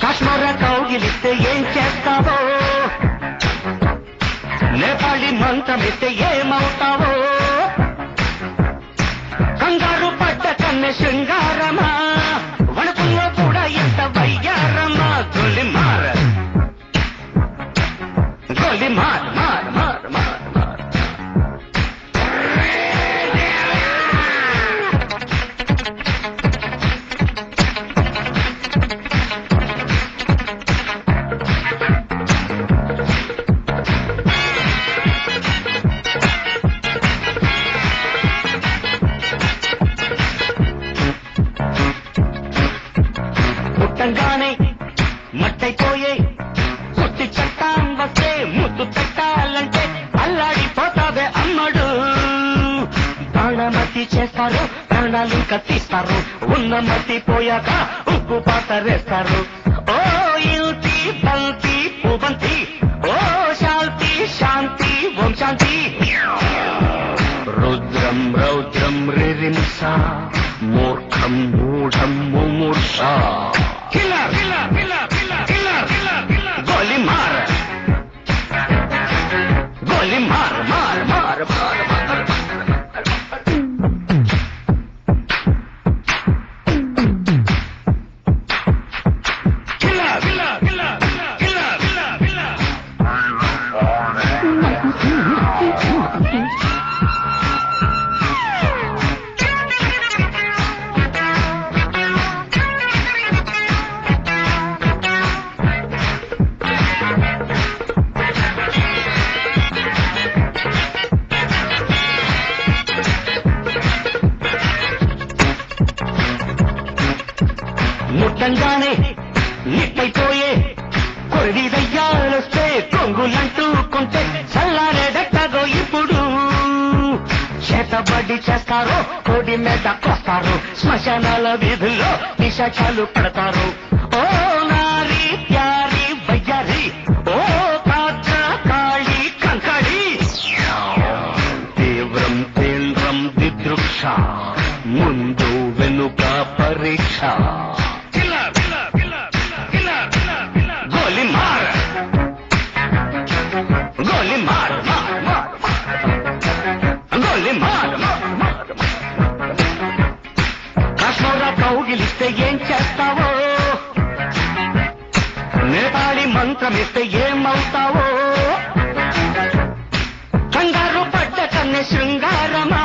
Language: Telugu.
కాశ్మీర కౌగిలిస్తే ఏం చేస్తావో, నేపాళి మంత్రమిస్తే ఏమవుతావో, కంగారు పడ్డ కన్నె శృంగారమా, వణుకుల్లో కూడా ఎంత వయ్యారమా. గోలిమార్ గోలిమార్ మార్ మార్ మార్ మార్. పుట్టంగానే మట్టైపోయే కొట్టి చట్టాం వస్తే ముద్దు పెట్టాలంటే అల్లాడిపోతావే అమ్మడు. ప్రాణమతి చేస్తారు, ప్రాణాలు కత్తిస్తారు, ఉన్న మతి పోయాక ఉప్పు పాతరేస్తారు. ఓ యుతి బంతి పుబంతి, ఓ శాంతి శాంతి ఓం శాంతి. రుద్రం రౌద్రం రిరింస, మూర్ఖం మూఢం ముమూర్ష. గోలిమార్ గోలిమార్ మార్ మార్ మార్ మార్. ముట్టంగానే నిట్టయిపోయే కొరిది దయ్యాలొస్తే కొంగులంటూకుంటే చల్లారేదట్టగో ఇప్పుడు. చేతబడి చేస్తారు, కోడి మీద కొస్తారు, శ్మశానాల వీధుల్లో నిశాచాలు పడతారు. ఓ నారి ప్యారి వయ్యారి, ఓ కాచ కాళి కంకడి. తీవ్రం తీవ్రం దిదృక్ష, ముందు వెనుక పరీక్ష. గోలిమార్ గోలిమార్ మార్ మార్ గోలిమార్ మార్ మార్. కాశ్మీర కౌగిలిస్తే ఏం చేస్తావో, నేపాళి మంత్రమిస్తే ఏమవుతావో, కంగారు పడ్డ కన్నె శృంగారమా,